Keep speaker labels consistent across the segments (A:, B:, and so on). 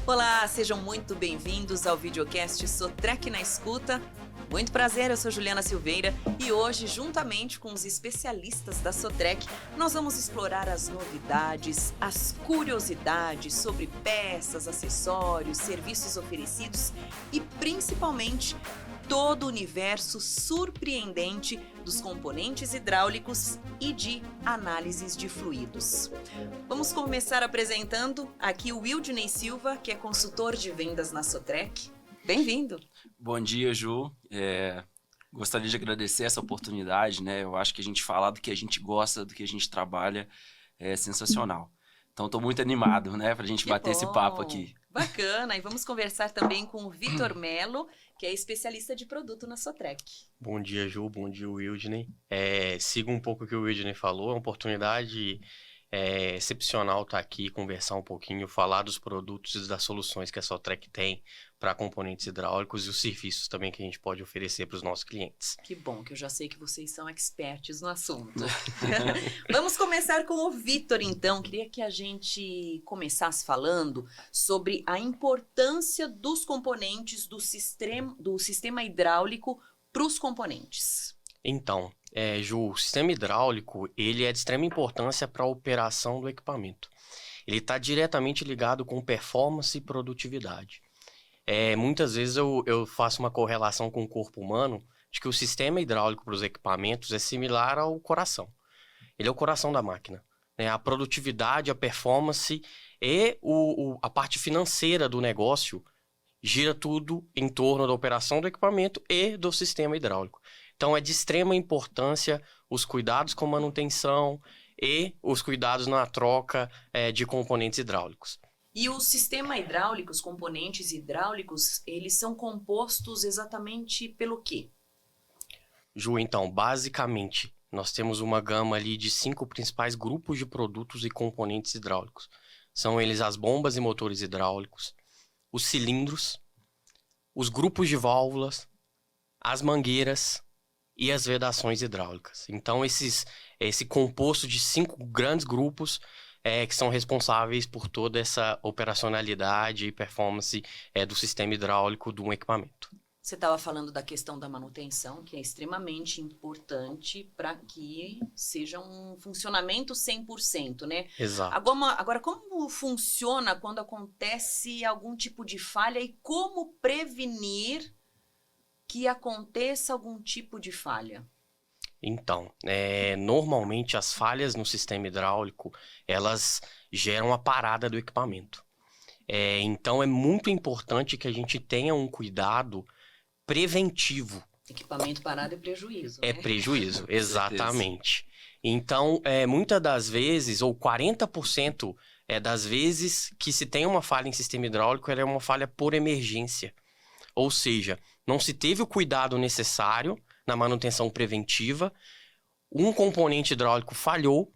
A: Olá, sejam muito bem-vindos ao videocast Sotrec na Escuta. Muito prazer, eu sou Juliana Silveira e hoje, juntamente com os especialistas da Sotrec, nós vamos explorar as novidades, as curiosidades sobre peças, acessórios, serviços oferecidos e, principalmente, todo o universo surpreendente dos componentes hidráulicos e de análises de fluidos. Vamos começar apresentando aqui o Wildney Silva, que é consultor de vendas na Sotrec. Bem-vindo!
B: Bom dia, Ju. Gostaria de agradecer essa oportunidade, né? Eu acho que a gente falar do que a gente gosta, do que a gente trabalha, é sensacional. Então, estou muito animado, né, para a gente bater esse papo aqui.
A: Bacana! E vamos conversar também com o Vitor Melo, que é especialista de produto na Sotrec.
C: Bom dia, Ju. Bom dia, Wildney. Siga um pouco o que o Wildney falou. É uma oportunidade excepcional estar aqui, conversar um pouquinho, falar dos produtos e das soluções que a Sotrec tem para componentes hidráulicos e os serviços também que a gente pode oferecer para os nossos clientes.
A: Que bom, que eu já sei que vocês são experts no assunto. Vamos começar com o Vitor, então. Queria que a gente começasse falando sobre a importância dos componentes do sistema hidráulico para os componentes.
C: Então, Ju, o sistema hidráulico ele é de extrema importância para a operação do equipamento. Ele está diretamente ligado com performance e produtividade. Muitas vezes eu faço uma correlação com o corpo humano de que o sistema hidráulico para os equipamentos é similar ao coração. Ele é o coração da máquina, né? A produtividade, a performance e a parte financeira do negócio gira tudo em torno da operação do equipamento e do sistema hidráulico. Então, é de extrema importância os cuidados com manutenção e os cuidados na troca de componentes hidráulicos.
A: E o sistema hidráulico, os componentes hidráulicos, eles são compostos exatamente pelo quê?
C: Ju, então, basicamente, nós temos uma gama ali de 5 principais grupos de produtos e componentes hidráulicos. São eles as bombas e motores hidráulicos, os cilindros, os grupos de válvulas, as mangueiras e as vedações hidráulicas. Então, esse composto de 5 grandes grupos que são responsáveis por toda essa operacionalidade e performance do sistema hidráulico de um equipamento.
A: Você estava falando da questão da manutenção, que é extremamente importante para que seja um funcionamento 100%, né?
C: Exato.
A: Agora, como funciona quando acontece algum tipo de falha e como prevenir que aconteça algum tipo de falha?
C: Então, normalmente as falhas no sistema hidráulico, elas geram a parada do equipamento. Então, é muito importante que a gente tenha um cuidado preventivo.
A: Equipamento parado é prejuízo,
C: É
A: né?
C: prejuízo, exatamente. Então, muitas das vezes, ou 40% das vezes que se tem uma falha em sistema hidráulico, ela é uma falha por emergência. Ou seja, não se teve o cuidado necessário na manutenção preventiva, um componente hidráulico falhou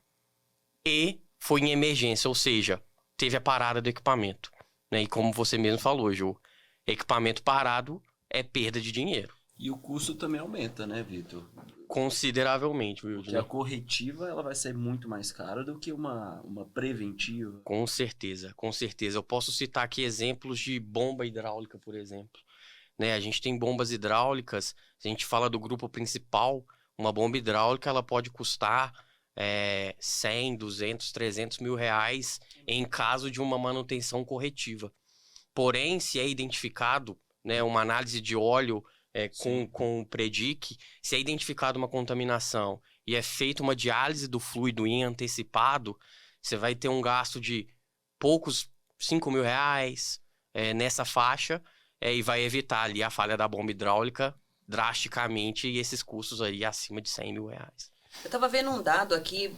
C: e foi em emergência, ou seja, teve a parada do equipamento, né? E como você mesmo falou, Ju, equipamento parado é perda de dinheiro.
B: E o custo também aumenta, né, Vitor?
C: Consideravelmente, Wildney.
B: Porque a corretiva ela vai ser muito mais cara do que uma preventiva.
C: Com certeza, com certeza. Eu posso citar aqui exemplos de bomba hidráulica, por exemplo. Né, a gente tem bombas hidráulicas, se a gente fala do grupo principal, uma bomba hidráulica ela pode custar 100, 200, 300 mil reais em caso de uma manutenção corretiva. Porém, se é identificado, né, uma análise de óleo com o Predic, se é identificada uma contaminação e é feita uma diálise do fluido em antecipado, você vai ter um gasto de poucos 5 mil reais nessa faixa, e vai evitar ali a falha da bomba hidráulica drasticamente e esses custos aí acima de 100 mil reais.
A: Eu estava vendo um dado aqui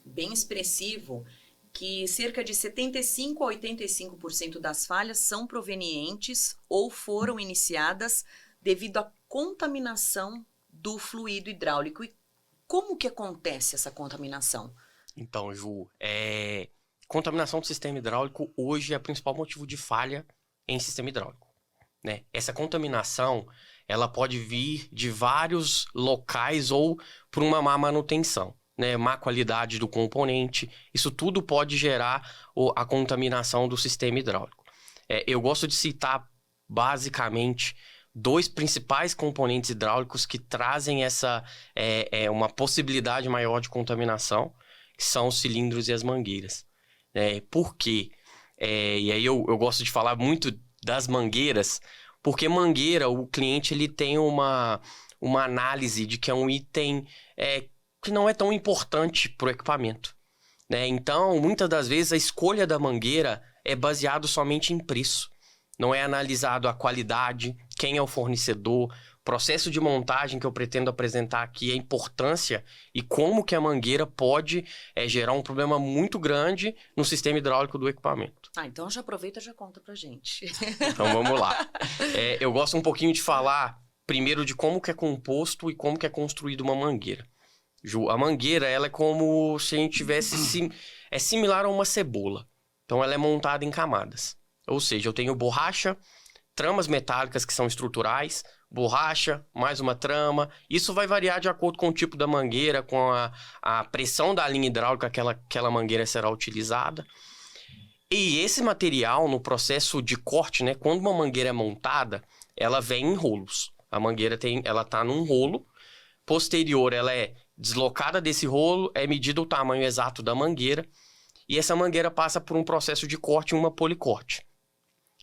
A: bem expressivo, que cerca de 75% a 85% das falhas são provenientes ou foram iniciadas devido à contaminação do fluido hidráulico. E como que acontece essa contaminação?
C: Então, Ju, contaminação do sistema hidráulico hoje é o principal motivo de falha em sistema hidráulico, né? Essa contaminação, ela pode vir de vários locais ou por uma má manutenção, né? Má qualidade do componente. Isso tudo pode gerar a contaminação do sistema hidráulico. Eu gosto de citar, basicamente, 2 principais componentes hidráulicos que trazem uma possibilidade maior de contaminação, que são os cilindros e as mangueiras. Por quê? E aí eu gosto de falar muito das mangueiras, porque mangueira, o cliente ele tem uma análise de que é um item que não é tão importante para o equipamento. Então, muitas das vezes, a escolha da mangueira é baseado somente em preço. Não é analisado a qualidade, quem é o fornecedor, processo de montagem que eu pretendo apresentar aqui, a importância e como que a mangueira pode gerar um problema muito grande no sistema hidráulico do equipamento.
A: Então já aproveita e já conta pra gente.
C: Então vamos lá. Eu gosto um pouquinho de falar primeiro de como que é composto e como que é construída uma mangueira. Ju, a mangueira ela é como se a gente tivesse... É similar a uma cebola. Então ela é montada em camadas. Ou seja, eu tenho borracha, tramas metálicas que são estruturais, borracha, mais uma trama. Isso vai variar de acordo com o tipo da mangueira, com a pressão da linha hidráulica que aquela mangueira será utilizada. E esse material, no processo de corte, quando uma mangueira é montada, ela vem em rolos. A mangueira ela está num rolo. Posterior, ela é deslocada desse rolo, é medido o tamanho exato da mangueira. E essa mangueira passa por um processo de corte e uma policorte.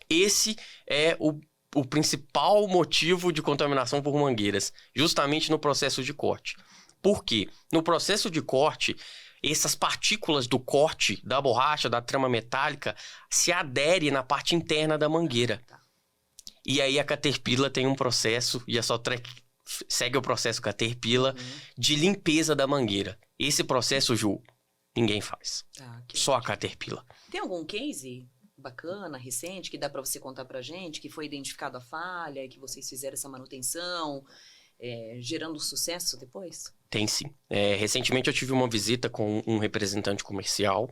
C: Esse é o principal motivo de contaminação por mangueiras, justamente no processo de corte. Por quê? No processo de corte, essas partículas do corte, da borracha, da trama metálica, se aderem na parte interna da mangueira. E aí a Caterpillar tem um processo, e a Sotrec segue o processo Caterpillar, de limpeza da mangueira. Esse processo, Ju, ninguém faz. Só a Caterpillar.
A: Tem algum case bacana, recente, que dá para você contar pra gente, que foi identificado a falha, que vocês fizeram essa manutenção, gerando sucesso depois?
C: Tem sim. Recentemente eu tive uma visita com um representante comercial.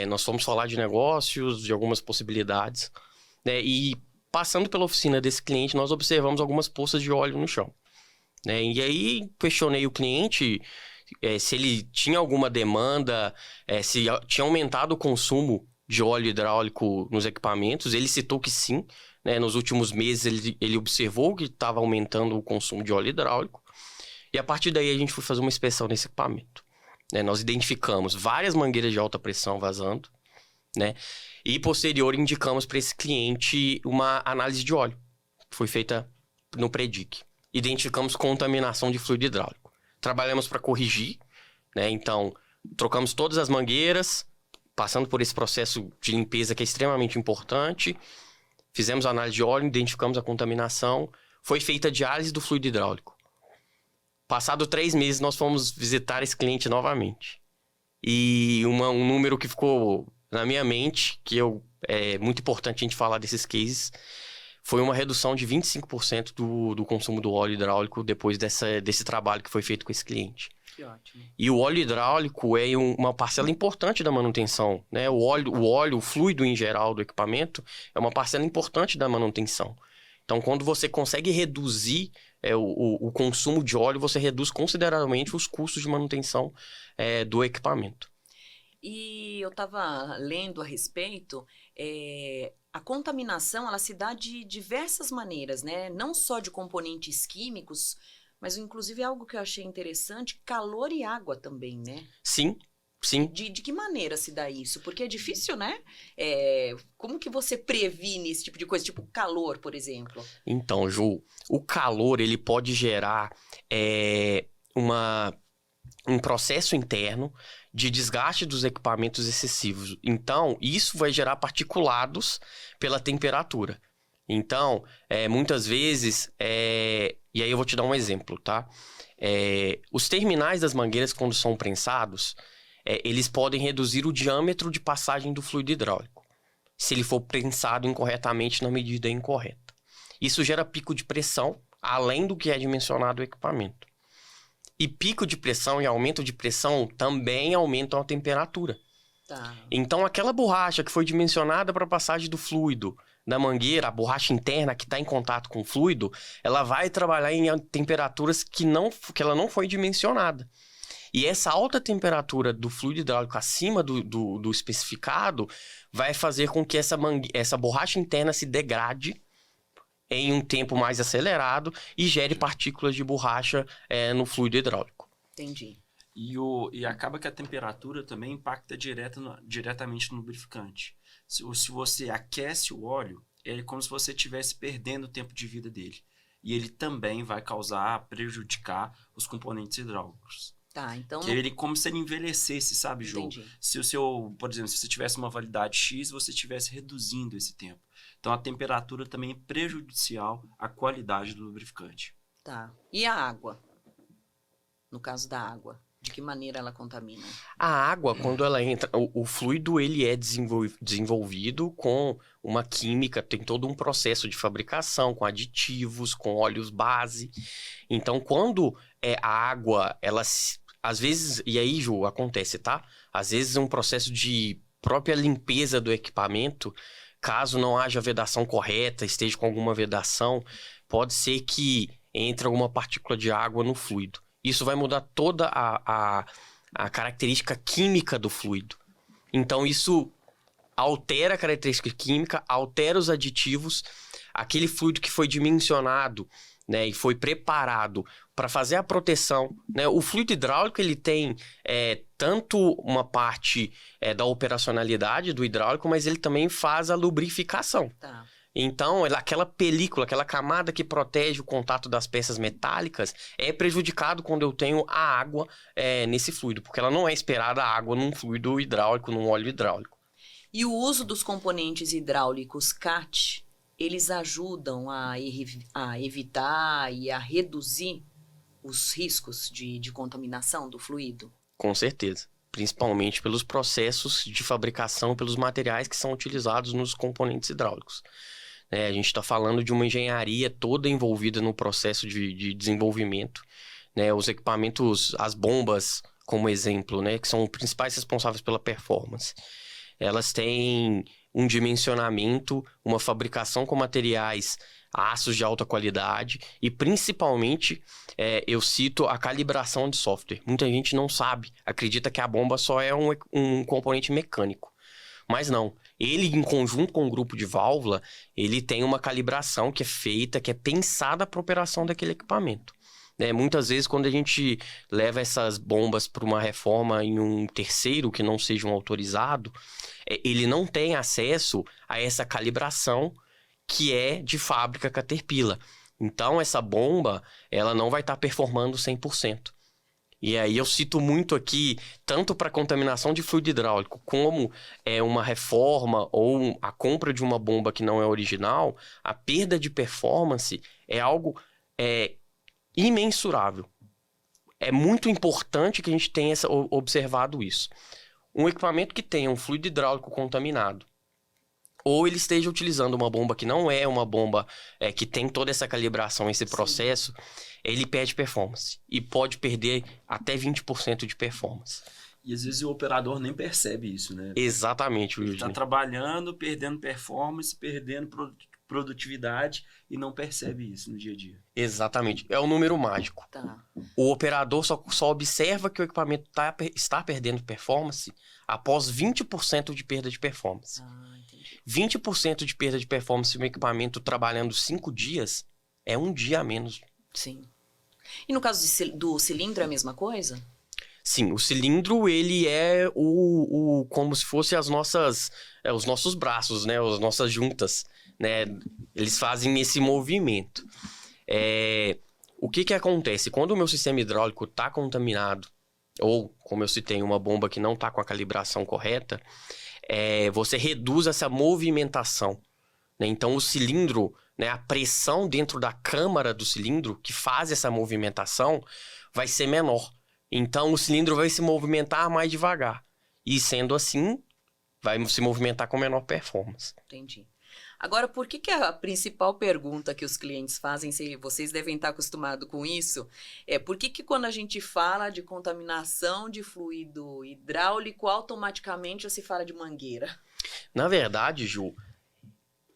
C: Nós fomos falar de negócios, de algumas possibilidades. E passando pela oficina desse cliente, nós observamos algumas poças de óleo no chão. E aí questionei o cliente se ele tinha alguma demanda, se tinha aumentado o consumo de óleo hidráulico nos equipamentos. Ele citou que sim. Nos últimos meses ele observou que estava aumentando o consumo de óleo hidráulico. E a partir daí a gente foi fazer uma inspeção nesse equipamento. Nós identificamos várias mangueiras de alta pressão vazando. E posterior indicamos para esse cliente uma análise de óleo. Foi feita no Predic. Identificamos contaminação de fluido hidráulico. Trabalhamos para corrigir. Então, trocamos todas as mangueiras, passando por esse processo de limpeza que é extremamente importante. Fizemos a análise de óleo, identificamos a contaminação. Foi feita a diálise do fluido hidráulico. Passado 3 meses, nós fomos visitar esse cliente novamente. E um número que ficou na minha mente, que é muito importante a gente falar desses cases, foi uma redução de 25% do consumo do óleo hidráulico depois desse trabalho que foi feito com esse cliente.
A: Que ótimo.
C: E o óleo hidráulico é uma parcela importante da manutenção. O fluido em geral do equipamento é uma parcela importante da manutenção. Então, quando você consegue reduzir o consumo de óleo, você reduz consideravelmente os custos de manutenção do equipamento.
A: E eu estava lendo a respeito, a contaminação ela se dá de diversas maneiras, não só de componentes químicos, mas inclusive algo que eu achei interessante, calor e água também,
C: Sim, sim.
A: De que maneira se dá isso? Porque é difícil, como que você previne esse tipo de coisa, tipo calor, por exemplo?
C: Então, Ju, o calor ele pode gerar um processo interno de desgaste dos equipamentos excessivos. Então, isso vai gerar particulados pela temperatura. Então, muitas vezes, e aí eu vou te dar um exemplo, tá? Os terminais das mangueiras, quando são prensados, eles podem reduzir o diâmetro de passagem do fluido hidráulico, se ele for prensado incorretamente na medida incorreta. Isso gera pico de pressão, além do que é dimensionado o equipamento. E pico de pressão e aumento de pressão também aumentam a temperatura.
A: Tá.
C: Então, aquela borracha que foi dimensionada para a passagem do fluido da mangueira, a borracha interna que está em contato com o fluido, ela vai trabalhar em temperaturas que ela não foi dimensionada. E essa alta temperatura do fluido hidráulico acima do especificado vai fazer com que essa borracha interna se degrade em um tempo mais acelerado e gere partículas de borracha no fluido hidráulico.
A: Entendi.
B: E acaba que a temperatura também impacta diretamente no lubrificante. Se você aquece o óleo, é como se você estivesse perdendo o tempo de vida dele. E ele também vai prejudicar os componentes hidráulicos.
A: Tá, então...
B: Que ele, como se ele envelhecesse, sabe, Jô?
A: Entendi.
B: Por exemplo, se você tivesse uma validade X, você estivesse reduzindo esse tempo. Então, a temperatura também é prejudicial à qualidade do lubrificante.
A: Tá. E a água? No caso da água, de que maneira ela contamina?
C: A água, quando ela entra, o fluido ele é desenvolvido com uma química, tem todo um processo de fabricação, com aditivos, com óleos base. Então, quando a água, ela, às vezes, e aí, Ju, acontece, tá? Às vezes um processo de própria limpeza do equipamento, caso não haja vedação correta, esteja com alguma vedação, pode ser que entre alguma partícula de água no fluido. Isso vai mudar toda a característica química do fluido. Então, isso altera a característica química, altera os aditivos. Aquele fluido que foi dimensionado, né, e foi preparado para fazer a proteção, né? O fluido hidráulico ele tem tanto uma parte da operacionalidade do hidráulico, mas ele também faz a lubrificação.
A: Tá.
C: Então, aquela película, aquela camada que protege o contato das peças metálicas é prejudicado quando eu tenho a água nesse fluido, porque ela não é esperada a água num fluido hidráulico, num óleo hidráulico.
A: E o uso dos componentes hidráulicos CAT, eles ajudam a evitar e a reduzir os riscos de contaminação do fluido?
C: Com certeza. Principalmente pelos processos de fabricação, pelos materiais que são utilizados nos componentes hidráulicos. A gente está falando de uma engenharia toda envolvida no processo de desenvolvimento. Os equipamentos, as bombas, como exemplo, que são os principais responsáveis pela performance. Elas têm um dimensionamento, uma fabricação com materiais aços de alta qualidade e, principalmente, eu cito a calibração de software. Muita gente não sabe, acredita que a bomba só é um componente mecânico. Mas não. Ele, em conjunto com o grupo de válvula, ele tem uma calibração que é feita, que é pensada para a operação daquele equipamento. Muitas vezes, quando a gente leva essas bombas para uma reforma em um terceiro que não seja um autorizado, ele não tem acesso a essa calibração que é de fábrica Caterpillar. Então, essa bomba, ela não vai estar performando 100%. E aí eu cito muito aqui, tanto para contaminação de fluido hidráulico, como uma reforma ou a compra de uma bomba que não é original, a perda de performance é algo imensurável. É muito importante que a gente tenha observado isso. Um equipamento que tenha um fluido hidráulico contaminado, ou ele esteja utilizando uma bomba que não é uma bomba que tem toda essa calibração, esse processo, ele perde performance. E pode perder até 20% de performance.
B: E às vezes o operador nem percebe isso, né?
C: Exatamente, Wilson.
B: Ele está trabalhando, perdendo performance, perdendo produtividade e não percebe isso no dia a dia.
C: Exatamente. É o número mágico.
A: Tá.
C: O operador só observa que o equipamento está perdendo performance após 20% de perda de performance.
A: Entendi.
C: 20% de perda de performance no equipamento trabalhando 5 dias é um dia a menos.
A: Sim. E no caso do cilindro é a mesma coisa?
C: Sim, o cilindro ele é como se fosse os nossos braços, né? As nossas juntas, né? Eles fazem esse movimento. O que acontece? Quando o meu sistema hidráulico está contaminado, ou, como eu citei, uma bomba que não está com a calibração correta, você reduz essa movimentação. Né? Então, o cilindro, né, a pressão dentro da câmara do cilindro, que faz essa movimentação, vai ser menor. Então, o cilindro vai se movimentar mais devagar. E, sendo assim, vai se movimentar com menor performance.
A: Entendi. Agora, por que a principal pergunta que os clientes fazem, se vocês devem estar acostumados com isso, por que quando a gente fala de contaminação de fluido hidráulico, automaticamente já se fala de mangueira?
C: Na verdade, Ju,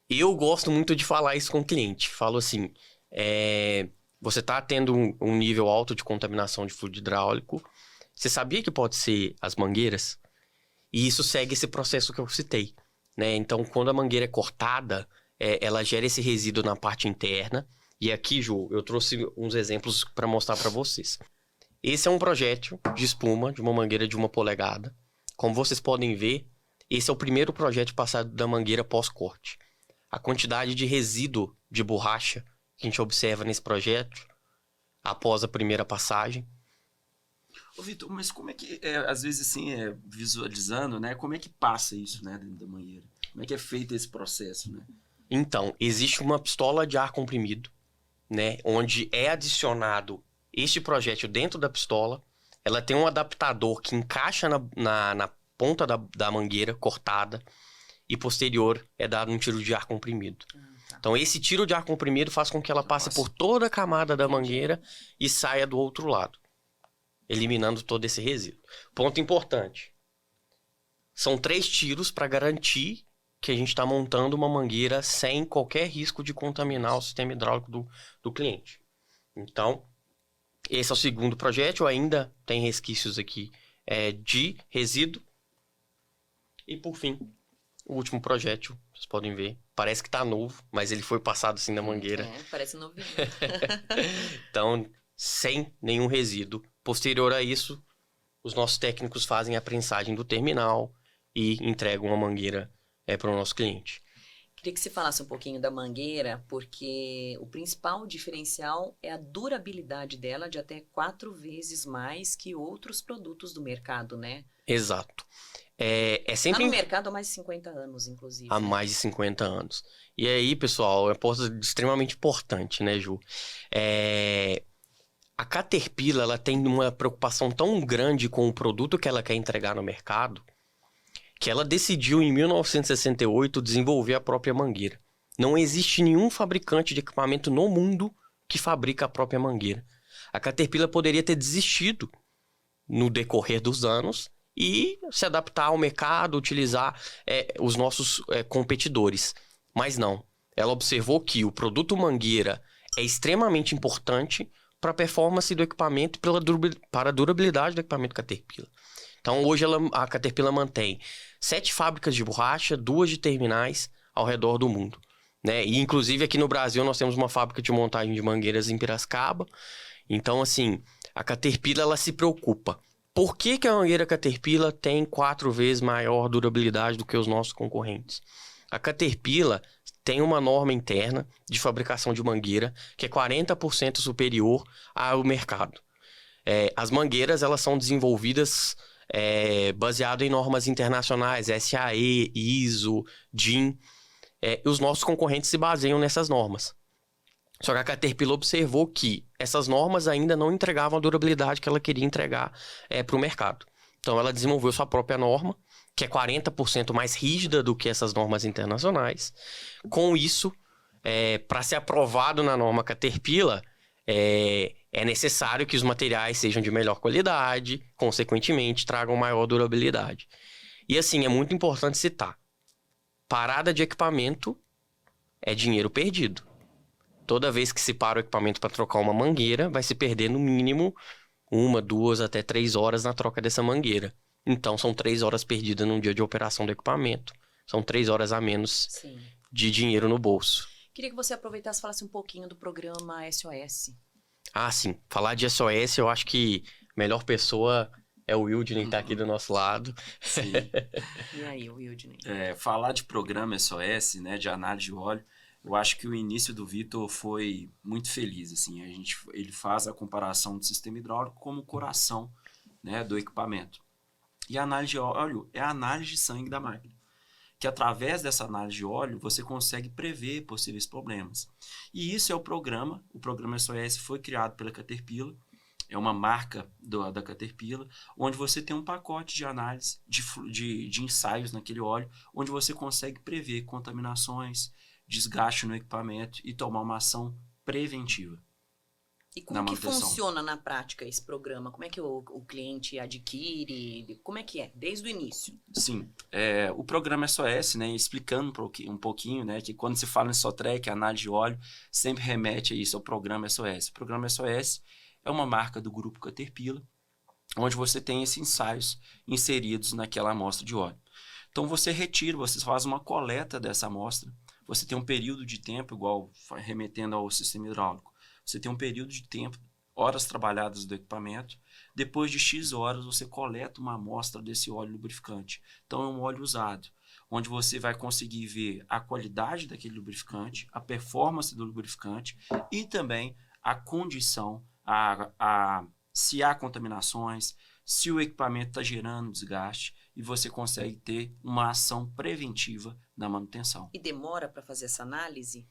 C: eu gosto muito de falar isso com o cliente. Falo assim, você está tendo um nível alto de contaminação de fluido hidráulico, Você sabia que pode ser as mangueiras? E isso segue esse processo que eu citei, né? Então, quando a mangueira é cortada, ela gera esse resíduo na parte interna. E aqui, Ju, eu trouxe uns exemplos para mostrar para vocês. Esse é um projétil de espuma de uma mangueira de 1 polegada. Como vocês podem ver, esse é o primeiro projétil passado da mangueira pós-corte. A quantidade de resíduo de borracha que a gente observa nesse projétil após a primeira passagem.
B: Ô, Vitor, mas como é que, às vezes assim, visualizando, né, como é que passa isso, né, dentro da mangueira? Como é que é feito esse processo, né?
C: Então, existe uma pistola de ar comprimido, né, onde é adicionado este projétil dentro da pistola. Ela tem um adaptador que encaixa na ponta da mangueira cortada e posterior é dado um tiro de ar comprimido. Então, esse tiro de ar comprimido faz com que ela passe por toda a camada da mangueira e saia do outro lado, eliminando todo esse resíduo. Ponto importante. São 3 tiros para garantir que a gente está montando uma mangueira sem qualquer risco de contaminar o sistema hidráulico do cliente. Então, esse é o segundo projétil. Ainda tem resquícios aqui de resíduo. E, por fim, o último projétil, vocês podem ver. Parece que está novo, mas ele foi passado assim na mangueira.
A: Parece novinho.
C: Então, sem nenhum resíduo. Posterior a isso, os nossos técnicos fazem a prensagem do terminal e entregam a mangueira para o nosso cliente.
A: Queria que você falasse um pouquinho da mangueira, porque o principal diferencial é a durabilidade dela de até 4 vezes mais que outros produtos do mercado, né?
C: Exato. Sempre...
A: Tá no mercado há mais de 50 anos, inclusive.
C: Há mais de 50 anos. E aí, pessoal, é um ponto extremamente importante, né, Ju? A Caterpillar, ela tem uma preocupação tão grande com o produto que ela quer entregar no mercado, que ela decidiu, em 1968, desenvolver a própria mangueira. Não existe nenhum fabricante de equipamento no mundo que fabrica a própria mangueira. A Caterpillar poderia ter desistido no decorrer dos anos e se adaptar ao mercado, utilizar os nossos competidores. Mas não. Ela observou que o produto mangueira é extremamente importante para a performance do equipamento e para a durabilidade do equipamento Caterpillar. Então, hoje a Caterpillar mantém 7 fábricas de borracha, 2 de terminais ao redor do mundo, né? E, inclusive, aqui no Brasil, nós temos uma fábrica de montagem de mangueiras em Piracicaba. Então, assim, a Caterpillar, ela se preocupa. Por que a mangueira Caterpillar tem 4 vezes maior durabilidade do que os nossos concorrentes? A Caterpillar tem uma norma interna de fabricação de mangueira que é 40% superior ao mercado. As mangueiras, elas são desenvolvidas baseado em normas internacionais, SAE, ISO, DIN. Os nossos concorrentes se baseiam nessas normas. Só que a Caterpillar observou que essas normas ainda não entregavam a durabilidade que ela queria entregar para o mercado. Então, ela desenvolveu sua própria norma, que é 40% mais rígida do que essas normas internacionais. Com isso, para ser aprovado na norma Caterpillar, é necessário que os materiais sejam de melhor qualidade, consequentemente, tragam maior durabilidade. E assim, é muito importante citar: parada de equipamento é dinheiro perdido. Toda vez que se para o equipamento para trocar uma mangueira, vai se perder no mínimo 1, 2, até 3 horas na troca dessa mangueira. Então, são 3 horas perdidas num dia de operação do equipamento. São 3 horas a menos de dinheiro no bolso.
A: Queria que você aproveitasse e falasse um pouquinho do programa SOS.
C: Ah, sim. Falar de SOS, eu acho que a melhor pessoa é o Wildney, que está aqui do nosso lado.
B: Sim.
A: E aí, o Wildney?
B: Falar de programa SOS, né, de análise de óleo, eu acho que o início do Vitor foi muito feliz. Assim, ele faz a comparação do sistema hidráulico como o coração, né, do equipamento. E a análise de óleo é a análise de sangue da máquina, que através dessa análise de óleo você consegue prever possíveis problemas. E isso é o programa SOS foi criado pela Caterpillar, é uma marca da Caterpillar, onde você tem um pacote de análise de ensaios naquele óleo, onde você consegue prever contaminações, desgaste no equipamento e tomar uma ação preventiva.
A: E como que funciona na prática esse programa? Como é que o cliente adquire? Como é que é? Desde o início?
B: Sim. O programa SOS, né, explicando um pouquinho, né, que quando se fala em Sotrec, análise de óleo, sempre remete a isso, ao programa SOS. O programa SOS é uma marca do grupo Caterpillar, onde você tem esses ensaios inseridos naquela amostra de óleo. Então você retira, você faz uma coleta dessa amostra, você tem um período de tempo, igual remetendo ao sistema hidráulico, você tem um período de tempo, horas trabalhadas do equipamento, depois de X horas você coleta uma amostra desse óleo lubrificante. Então é um óleo usado, onde você vai conseguir ver a qualidade daquele lubrificante, a performance do lubrificante e também a condição, se há contaminações, se o equipamento está gerando desgaste, e você consegue ter uma ação preventiva na manutenção.
A: E demora para fazer essa análise?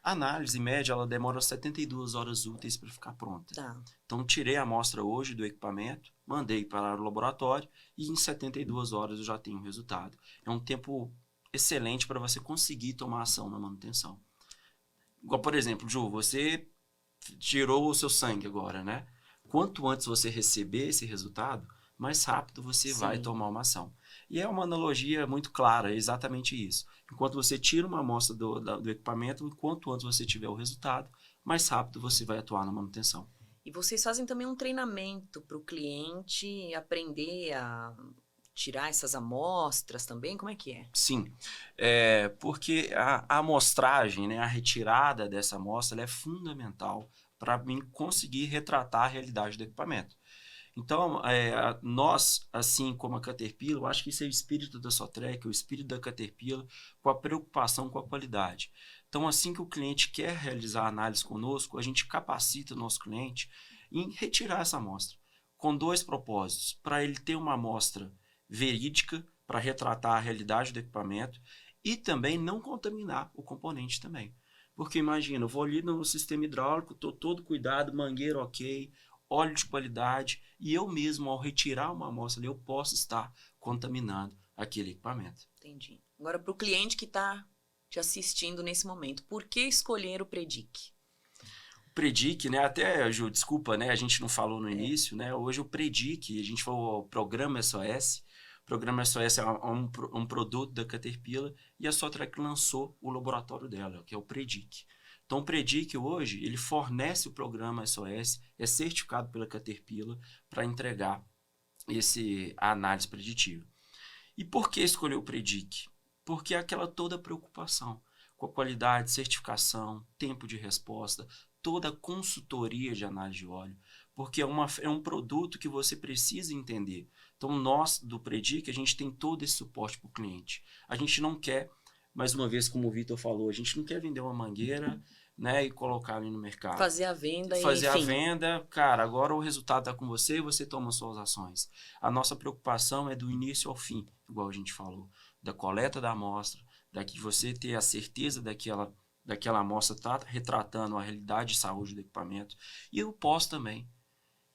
B: A análise média ela demora 72 horas úteis para ficar pronta.
A: Tá.
B: Então, tirei a amostra hoje do equipamento, mandei para o laboratório e em 72 horas eu já tenho o resultado. É um tempo excelente para você conseguir tomar ação na manutenção. Igual, por exemplo, Ju, você tirou o seu sangue agora, né? Quanto antes você receber esse resultado, mais rápido você vai tomar uma ação. E é uma analogia muito clara, é exatamente isso. Enquanto você tira uma amostra do equipamento, quanto antes você tiver o resultado, mais rápido você vai atuar na manutenção.
A: E vocês fazem também um treinamento para o cliente aprender a tirar essas amostras também? Como é que é?
B: Sim, porque a amostragem, né, a retirada dessa amostra, ela é fundamental para mim conseguir retratar a realidade do equipamento. Então, nós, assim como a Caterpillar, eu acho que isso é o espírito da Sotrec, o espírito da Caterpillar, com a preocupação com a qualidade. Então, assim que o cliente quer realizar a análise conosco, a gente capacita o nosso cliente em retirar essa amostra, com dois propósitos: para ele ter uma amostra verídica, para retratar a realidade do equipamento, e também não contaminar o componente também. Porque imagina, eu vou ali no sistema hidráulico, estou todo cuidado, mangueira ok, óleo de qualidade, e eu mesmo, ao retirar uma amostra ali, eu posso estar contaminando aquele equipamento.
A: Entendi. Agora, para o cliente que está te assistindo nesse momento, por que escolher o Predic?
B: O Predic, né, até, Ju, desculpa, né, a gente não falou no início, né, hoje o Predic, a gente falou o Programa SOS. O Programa SOS é um produto da Caterpillar e a Sotrec lançou o laboratório dela, que é o Predic. Então, o Predic hoje, ele fornece o programa SOS, é certificado pela Caterpillar para entregar a análise preditiva. E por que escolher o Predic? Porque é aquela toda preocupação com a qualidade, certificação, tempo de resposta, toda a consultoria de análise de óleo, porque é um produto que você precisa entender. Então, nós, do Predic, a gente tem todo esse suporte para o cliente. A gente não quer, mais uma vez, como o Vitor falou, a gente não quer vender uma mangueira, né, e colocar ali no mercado.
A: Fazer a venda
B: Fazer
A: enfim.
B: a venda, cara, agora o resultado está com você e você toma suas ações. A nossa preocupação é do início ao fim, igual a gente falou, da coleta da amostra, daqui você ter a certeza daquela amostra tá retratando a realidade de saúde do equipamento, e o pós também.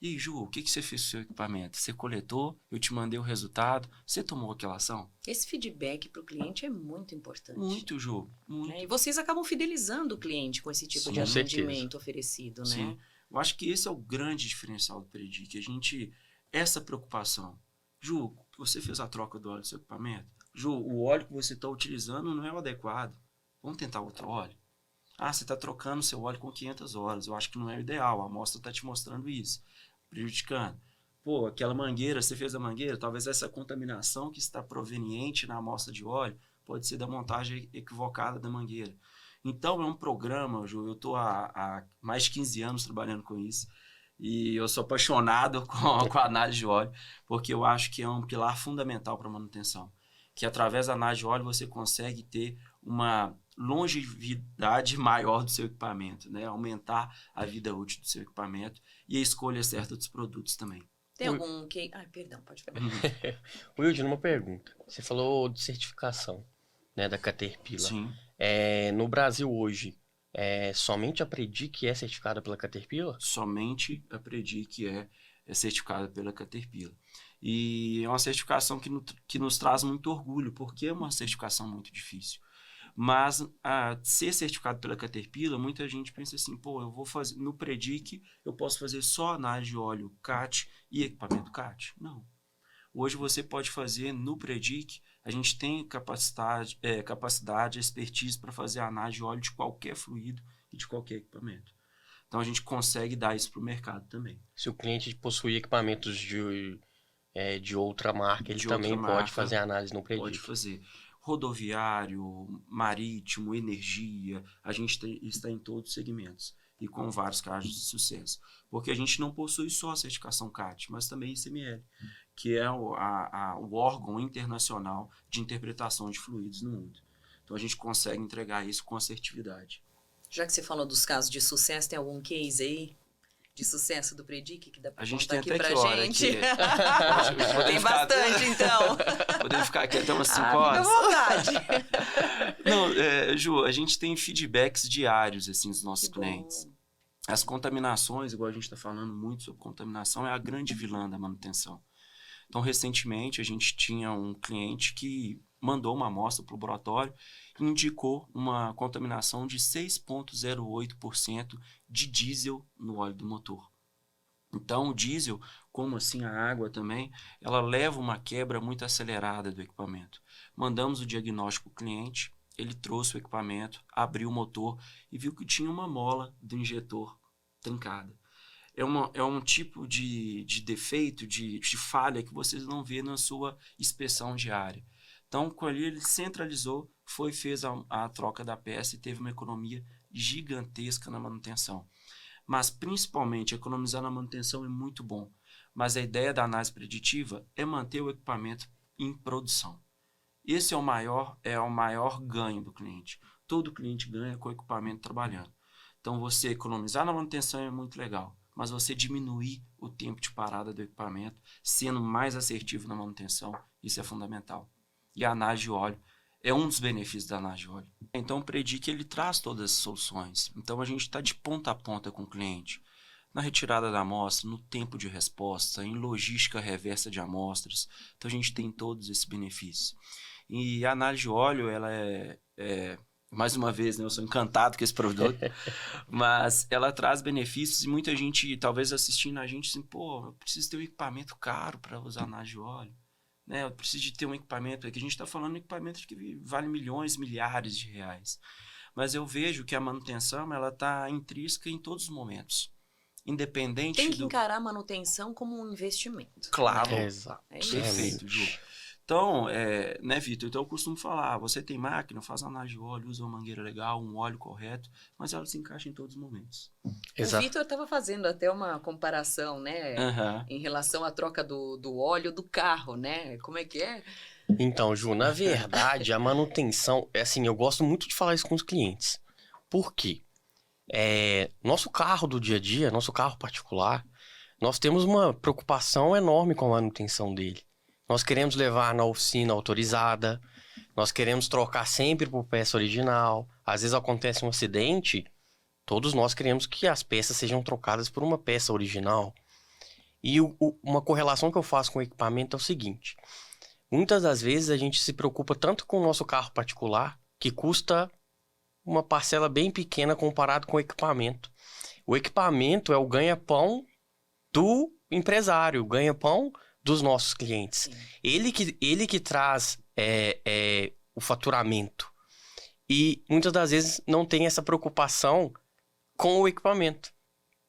B: E Ju, o que você fez com o seu equipamento? Você coletou, eu te mandei o resultado, você tomou aquela ação?
A: Esse feedback para o cliente é muito importante.
B: Muito, Ju, muito.
A: E vocês acabam fidelizando o cliente com esse tipo
B: Sim,
A: de
C: com certeza.
A: atendimento oferecido, né?
B: Sim. Eu acho que esse é o grande diferencial do Predic, essa preocupação. Ju, você fez a troca do óleo do seu equipamento? Ju, o óleo que você está utilizando não é o adequado. Vamos tentar outro óleo? Ah, você está trocando seu óleo com 500 horas. Eu acho que não é o ideal. A amostra está te mostrando isso. Prejudicando. Pô, aquela mangueira, você fez a mangueira, talvez essa contaminação que está proveniente na amostra de óleo pode ser da montagem equivocada da mangueira. Então, é um programa, Ju, eu estou há mais de 15 anos trabalhando com isso, e eu sou apaixonado com a análise de óleo, porque eu acho que é um pilar fundamental para a manutenção, que através da análise de óleo você consegue ter uma longevidade maior do seu equipamento, né? Aumentar a vida útil do seu equipamento e a escolha certa dos produtos também.
A: Tem algum que... Ah, perdão, pode falar.
C: Wilde, uma pergunta. Você falou de certificação, né, da Caterpillar.
B: Sim.
C: No Brasil hoje, somente a Predic é certificada pela Caterpillar?
B: Somente a Predic é certificada pela Caterpillar. E é uma certificação que nos traz muito orgulho, porque é uma certificação muito difícil. Mas ser certificado pela Caterpillar, muita gente pensa assim, pô, eu vou fazer no Predic, eu posso fazer só análise de óleo CAT e equipamento CAT? Não. Hoje você pode fazer no Predic, a gente tem capacidade, expertise para fazer análise de óleo de qualquer fluido e de qualquer equipamento. Então a gente consegue dar isso para o mercado também.
C: Se o cliente possuir equipamentos de outra marca, ele
B: De
C: também
B: outra
C: pode
B: marca,
C: fazer análise no
B: Pode
C: Predic.
B: fazer. Rodoviário, marítimo, energia, a gente está em todos os segmentos e com vários casos de sucesso. Porque a gente não possui só a certificação CAT, mas também ICML, que é o órgão internacional de interpretação de fluidos no mundo. Então a gente consegue entregar isso com assertividade.
A: Já que você falou dos casos de sucesso, tem algum case aí de sucesso do Predic que dá pra
B: A gente
A: contar
B: tem
A: aqui
B: até
A: pra
B: que hora
A: gente?
B: aqui.
A: Tem bastante, então.
B: Podemos ficar aqui até umas 5
A: Fica à
B: horas.
A: vontade.
B: Não, Ju, a gente tem feedbacks diários assim, dos nossos
A: Que bom.
B: clientes. As contaminações, igual a gente está falando muito sobre contaminação, é a grande vilã da manutenção. Então, recentemente, a gente tinha um cliente que mandou uma amostra para o laboratório e indicou uma contaminação de 6,08% de diesel no óleo do motor. Então, o diesel, como assim a água também, ela leva uma quebra muito acelerada do equipamento. Mandamos o diagnóstico ao cliente, ele trouxe o equipamento, abriu o motor e viu que tinha uma mola do injetor trancada. É um tipo de defeito, de falha que vocês não vê na sua inspeção diária. Então, com ali ele centralizou, fez a troca da peça e teve uma economia gigantesca na manutenção. Mas, principalmente, economizar na manutenção é muito bom. Mas a ideia da análise preditiva é manter o equipamento em produção. Esse é o maior ganho do cliente. Todo cliente ganha com o equipamento trabalhando. Então, você economizar na manutenção é muito legal, mas você diminuir o tempo de parada do equipamento, sendo mais assertivo na manutenção, isso é fundamental. E a análise de óleo é um dos benefícios da análise de óleo. Então, o Predic ele traz todas as soluções. Então, a gente está de ponta a ponta com o cliente. Na retirada da amostra, no tempo de resposta, em logística reversa de amostras. Então, a gente tem todos esses benefícios. E a análise de óleo, ela mais uma vez, né, eu sou encantado com esse produto, mas ela traz benefícios e muita gente, talvez assistindo a gente, assim, pô, eu preciso ter um equipamento caro para usar análise de óleo. Né, eu preciso de ter um equipamento, aqui a gente está falando de equipamento que vale milhões, milhares de reais. Mas eu vejo que a manutenção ela está intrínseca em todos os momentos. Independente
A: Tem que encarar a manutenção como um investimento.
B: Claro.
C: Exato.
A: É isso.
B: Perfeito, Ju. Então, né, Vitor? Então eu costumo falar, você tem máquina, faz análise de óleo, usa uma mangueira legal, um óleo correto, mas ela se encaixa em todos os momentos.
C: Exato.
A: O Vitor estava fazendo até uma comparação, né? Em relação à troca do óleo do carro, né? Como é que é?
C: Então, Ju, na verdade, a manutenção, assim, eu gosto muito de falar isso com os clientes. Por quê? Nosso carro do dia a dia, nosso carro particular, nós temos uma preocupação enorme com a manutenção dele. Nós queremos levar na oficina autorizada, nós queremos trocar sempre por peça original. Às vezes acontece um acidente, todos nós queremos que as peças sejam trocadas por uma peça original. E uma correlação que eu faço com o equipamento é o seguinte: muitas das vezes a gente se preocupa tanto com o nosso carro particular, que custa uma parcela bem pequena comparado com o equipamento. O equipamento é o ganha-pão do empresário, o ganha-pão dos nossos clientes.
A: Sim.
C: Ele que traz o faturamento. E muitas das vezes não tem essa preocupação com o equipamento.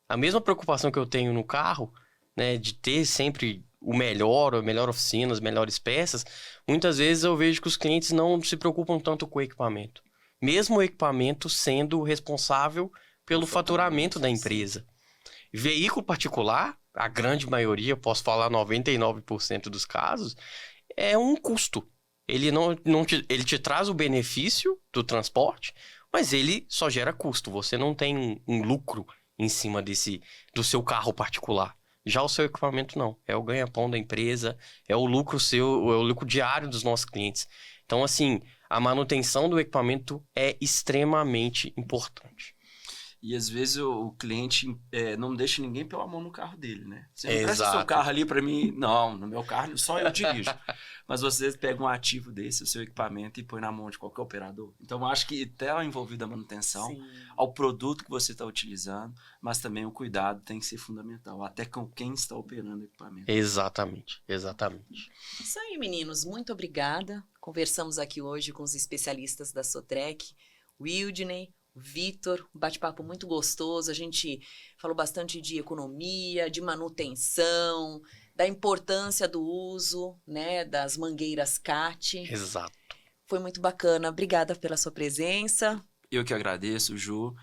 C: A mesma preocupação que eu tenho no carro, né, de ter sempre a melhor oficina, as melhores peças, muitas vezes eu vejo que os clientes não se preocupam tanto com o equipamento. Mesmo o equipamento sendo responsável pelo faturamento da empresa. Veículo particular, a grande maioria, posso falar 99% dos casos, é um custo. Ele ele te traz o benefício do transporte, mas ele só gera custo. Você não tem um lucro em cima do seu carro particular. Já o seu equipamento não. É o ganha-pão da empresa, é o lucro seu, é o lucro diário dos nossos clientes. Então, assim, a manutenção do equipamento é extremamente importante.
B: E às vezes o cliente não deixa ninguém pôr a mão no carro dele, né? Você não presta
C: Exato.
B: seu carro ali para mim. Não, no meu carro só eu dirijo. Mas você pega um ativo desse, o seu equipamento, e põe na mão de qualquer operador. Então, eu acho que está envolvida a manutenção,
A: Sim.
B: ao produto que você está utilizando, mas também o cuidado tem que ser fundamental, até com quem está operando o equipamento.
C: Exatamente, exatamente.
A: Isso aí, meninos. Muito obrigada. Conversamos aqui hoje com os especialistas da Sotrec, o Wildney, Vitor, um bate-papo muito gostoso. A gente falou bastante de economia, de manutenção, da importância do uso, né, das mangueiras CAT.
C: Exato.
A: Foi muito bacana. Obrigada pela sua presença.
B: Eu que agradeço, Ju.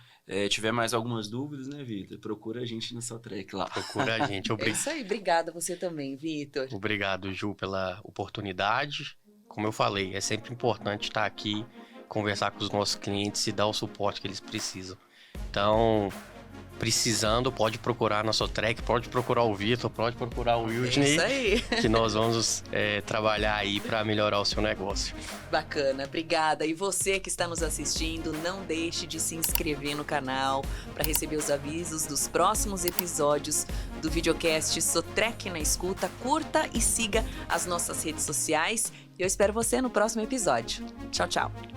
B: Tiver mais algumas dúvidas, né, Vitor? Procura a gente no Sotrec lá.
C: Procura a gente.
A: É isso aí. Obrigada você também, Vitor.
C: Obrigado, Ju, pela oportunidade. Como eu falei, é sempre importante estar aqui, conversar com os nossos clientes e dar o suporte que eles precisam. Então, precisando, pode procurar na Sotrec, pode procurar o Vitor, pode procurar o Wildney,
A: isso aí.
C: que nós vamos trabalhar aí para melhorar o seu negócio.
A: Bacana, obrigada. E você que está nos assistindo, não deixe de se inscrever no canal para receber os avisos dos próximos episódios do videocast Sotrec na Escuta. Curta e siga as nossas redes sociais. E eu espero você no próximo episódio. Tchau, tchau.